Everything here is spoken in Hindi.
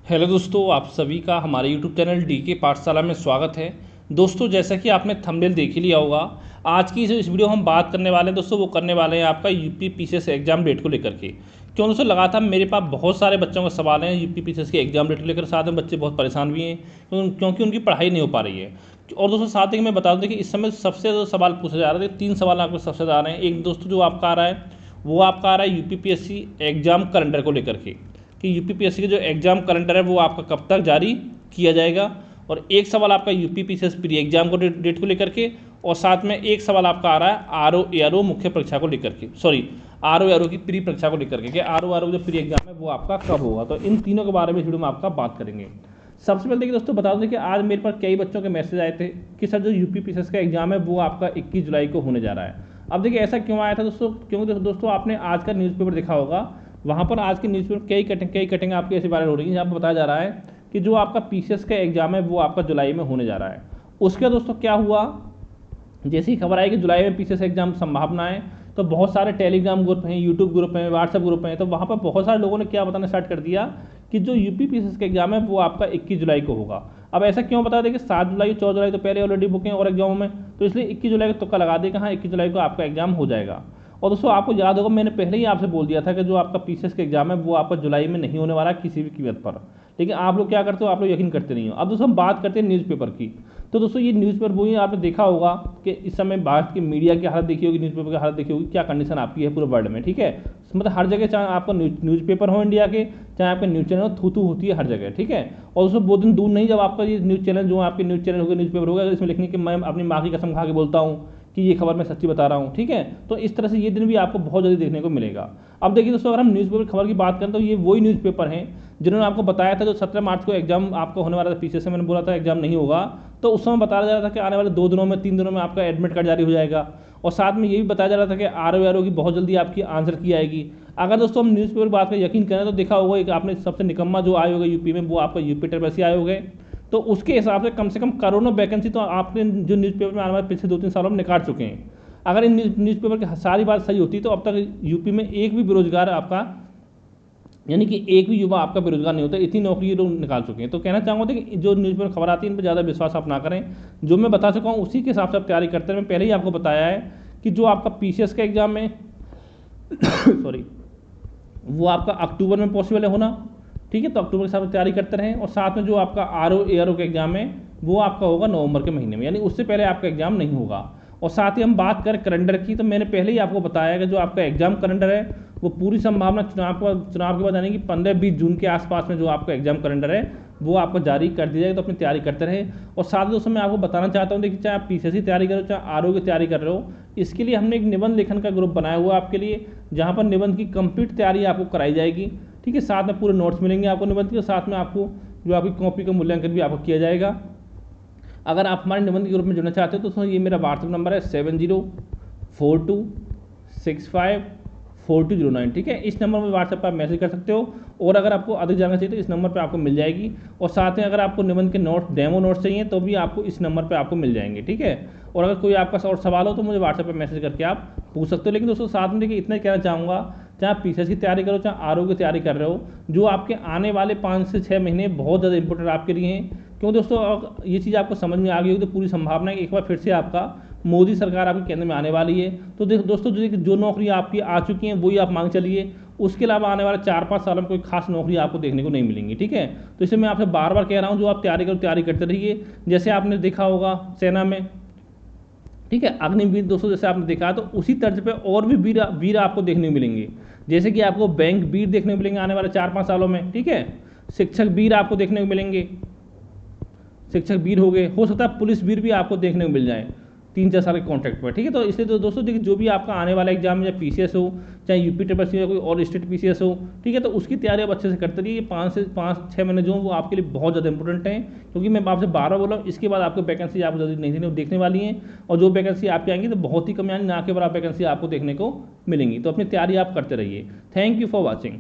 हेलो दोस्तों, आप सभी का हमारे यूट्यूब चैनल डीके पाठशाला में स्वागत है। दोस्तों, जैसा कि आपने थंबनेल देख ही लिया होगा, आज की जो इस वीडियो हम बात करने वाले हैं दोस्तों, वो करने वाले हैं आपका यूपी पीसीएस एग्जाम डेट को लेकर के। क्यों दोस्तों, लगातार मेरे पास बहुत सारे बच्चों का सवाल है यूपी पीसीएस के एग्जाम डेट को लेकर। साथ में बच्चे बहुत परेशान भी हैं क्योंकि उनकी पढ़ाई नहीं हो पा रही है। और दोस्तों साथ ही मैं बता दूं कि इस समय सबसे ज़्यादा सवाल पूछे जा रहे थे। 3 सवाल आपको सबसे ज़्यादा आ रहे हैं। एक दोस्तों जो आपका आ रहा है, वो आपका आ रहा है यूपीपीएससी एग्जाम कैलेंडर को लेकर के, कि यूपीपीएससी के जो एग्जाम कैलेंडर है वो आपका कब तक जारी किया जाएगा। और एक सवाल आपका यूपीपीसीएस प्री एग्जाम को डेट को लेकर के, और साथ में एक सवाल आपका आ रहा है आरओ एआरओ मुख्य परीक्षा को लेकर के, सॉरी आरओ एआरओ की प्री परीक्षा को लेकर के, कि आरओ एआरओ जो प्री एग्जाम है वो आपका कब होगा। तो इन तीनों के बारे में इस वीडियो में आपका बात करेंगे। सबसे पहले देखिए दोस्तों, बता दें कि आज मेरे पास कई बच्चों के मैसेज आए थे कि सर जो यूपीपीसीएस का एग्जाम है वो आपका 21 जुलाई को होने जा रहा है। अब देखिए ऐसा क्यों आया था दोस्तों, क्योंकि दोस्तों आपने आज का न्यूज़पेपर देखा होगा, वहाँ पर आज के न्यूज़पेपर कई कटिंग आपकी ऐसी वायरल हो रही है जहाँ पर बताया जा रहा है कि जो आपका पीसीएस का एग्जाम है वो आपका जुलाई में होने जा रहा है। उसके दोस्तों क्या हुआ, जैसी खबर आई कि जुलाई में पीसीएस एग्जाम संभावना है, तो बहुत सारे टेलीग्राम ग्रुप हैं, यूट्यूब ग्रुप हैं, व्हाट्सएप ग्रुप हैं, तो वहाँ पर बहुत सारे लोगों ने क्या बताना स्टार्ट कर दिया कि जो यूपी पीसीएस का एग्जाम है वो आपका 21 जुलाई को होगा। अब ऐसा क्यों बता दें कि 7 जुलाई 14 जुलाई तो पहले ऑलरेडी बुकिंग और एग्जामों में, तो इसलिए 21 जुलाई को तुक्का लगा दे कि हाँ 21 जुलाई को आपका एग्जाम हो जाएगा। और दोस्तों आपको याद होगा, मैंने पहले ही आपसे बोल दिया था कि जो आपका पीसीएस का एग्जाम है वो आपका जुलाई में नहीं होने वाला किसी भी कीमत पर। लेकिन आप लोग क्या करते हो, आप लोग यकीन करते नहीं हो। अब दोस्तों हम बात करते हैं न्यूज़पेपर की। तो दोस्तों ये न्यूज़पेपर वही आपने देखा होगा कि इस समय भारत की मीडिया की हालत देखी होगी, न्यूज़पेपर की हालत देखी होगी, क्या कंडीशन आपकी है पूरे वर्ल्ड में, ठीक है। मतलब हर जगह, चाहे आपका न्यूज़पेपर हो इंडिया के, चाहे आपके न्यूज़ चैनल हो, थू थू होती है हर जगह, ठीक है। और दोस्तों बहुत दिन दूर नहीं जब आपका ये न्यूज़ चैनल, जो आपके न्यूज़ चैनल होगा, न्यूज़पेपर होगा, इसमें लिखने की मैं अपनी माँ की कसम खा के बोलता हूँ कि ये खबर मैं सच्ची बता रहा हूँ, ठीक है। तो इस तरह से ये दिन भी आपको बहुत जल्दी देखने को मिलेगा। अब देखिए दोस्तों, अगर हम न्यूज़पेपर खबर की बात करें तो ये वही न्यूज़पेपर हैं जिन्होंने आपको बताया था जो 17 मार्च को एग्जाम आपका होने वाला था पीछे से, मैंने बोला था एग्जाम नहीं होगा, तो उस समय बताया जा रहा था कि आने वाले 2 दिनों में 3 दिनों में आपका एडमिट कार्ड जारी हो जाएगा। और साथ में ये भी बताया जा रहा था कि आरओ की बहुत जल्दी आपकी आंसर की आएगी। अगर दोस्तों हम न्यूज़पेपर की बात करें, यकीन करें तो देखा होगा कि आपने सबसे निकम्मा जो आयोग है यूपी में वो आपका यूपी ट्रिपलसी आयोग है। तो उसके हिसाब से कम करोड़ों वैकेंसी तो आपने जो न्यूज़पेपर में आने वाले पिछले 2-3 सालों में निकाल चुके हैं। अगर इन न्यूज़पेपर की सारी बात सही होती तो अब तक यूपी में एक भी बेरोजगार आपका, यानी कि एक भी युवा आपका बेरोजगार नहीं होता, इतनी नौकरी ये लोग निकाल चुके हैं। तो कहना चाहूँगा कि जो न्यूज़पेपर खबर आती है इन पर ज़्यादा विश्वास आप ना करें। जो मैं बता चुका हूँ उसी के हिसाब से आप तैयारी करते हैं। मैं पहले ही आपको बताया है कि जो आपका पीसीएस का एग्जाम है सॉरी, वो आपका अक्टूबर में पॉसिबल है होना, ठीक है। तो अक्टूबर के हिसाब से तैयारी करते रहें। और साथ में जो आपका आरओ एआरओ का एग्जाम है वो आपका होगा नवंबर के महीने में, यानी उससे पहले आपका एग्जाम नहीं होगा। और साथ ही हम बात करें कैलेंडर की, तो मैंने पहले ही आपको बताया कि जो आपका एग्जाम कैलेंडर है वो पूरी संभावना चुनाव के बाद, यानी कि 15-20 जून के आसपास में जो आपका एग्जाम कैलेंडर है वो आपको जारी कर दिया जाएगा। तो अपनी तैयारी करते रहे। और साथ ही दोस्तों मैं आपको बताना चाहता हूँ, देखिए चाहे आप पीसीएस की तैयारी करो, चाहे आरओ की तैयारी कर रहे हो, इसके लिए हमने एक निबंध लेखन का ग्रुप बनाया हुआ है आपके लिए, जहाँ पर निबंध की कंप्लीट तैयारी आपको कराई जाएगी, ठीक है। साथ में पूरे नोट्स मिलेंगे आपको निबंध के, साथ में आपको जो आपकी कॉपी का मूल्यांकन भी आपको किया जाएगा। अगर आप हमारे निबंध के ग्रुप में जुड़ना चाहते हो तो दोस्तों ये मेरा व्हाट्सएप नंबर है 7042654209, ठीक है। इस नंबर पर व्हाट्सएप पर आप मैसेज कर सकते हो। और अगर आपको अधिक जानकारी चाहिए तो इस नंबर पर आपको मिल जाएगी। और साथ में अगर आपको निबंध के नोट्स, डेमो नोट्स चाहिए तो भी आपको इस नंबर पर आपको मिल जाएंगे, ठीक है। और अगर कोई आपका और सवाल हो तो मुझे व्हाट्सएप पर मैसेज करके आप पूछ सकते हो। लेकिन दोस्तों साथ में देखिए इतना ही कहना चाहूँगा, चाहे आप पीसीएस की तैयारी करो, चाहे आरओ की तैयारी कर रहे हो, जो आपके आने वाले 5 से 6 महीने बहुत ज़्यादा इंपॉर्टेंट आपके लिए हैं। क्यों दोस्तों, अगर ये चीज़ आपको समझ में आ गई होगी तो पूरी संभावना है कि एक बार फिर से आपका मोदी सरकार आपके केंद्र में आने वाली है। तो देखो दोस्तों, जो नौकरी आपकी आ चुकी हैं वही आप मांग चलिए। उसके अलावा आने वाले 4-5 सालों में कोई खास नौकरी आपको देखने को नहीं मिलेंगी, ठीक है। तो इसलिए मैं आपसे बार बार कह रहा हूँ, जो आप तैयारी करो, तैयारी करते रहिए। जैसे आपने देखा होगा सेना में, ठीक है, अग्निवीर दोस्तों जैसे आपने देखा, तो उसी तर्ज पे और भी वीर आपको देखने को मिलेंगे। जैसे कि आपको बैंक वीर देखने को मिलेंगे आने वाले 4-5 सालों में, ठीक है। शिक्षक वीर आपको देखने को मिलेंगे, शिक्षक वीर हो गए, हो सकता है पुलिस वीर भी आपको देखने को मिल जाए 3-4 साल के कॉन्ट्रैक्ट पर, ठीक है। तो इसलिए तो दोस्तों देखिए, जो भी आपका आने वाला एग्जाम, चाहे पीसीएस हो, चाहे यूपी ट्रिपलसी हो, कोई और स्टेट पीसीएस हो, ठीक है, तो उसकी तैयारी आप अच्छे से करते रहिए। 5 से 6 महीने जो वो आपके लिए बहुत ज़्यादा इंपॉर्टेंट हैं, क्योंकि मैं आपसे बार बार बोला हूँ, इसके बाद आपको वैकेंसी आपको जल्दी नहीं देखने वाली हैं। और जो वैकेंसी आपकी आएंगी तो बहुत ही कम, यानी ना के बराबर वैकेंसी आपको देखने को मिलेंगी। तो अपनी तैयारी आप करते रहिए। Thank you for watching.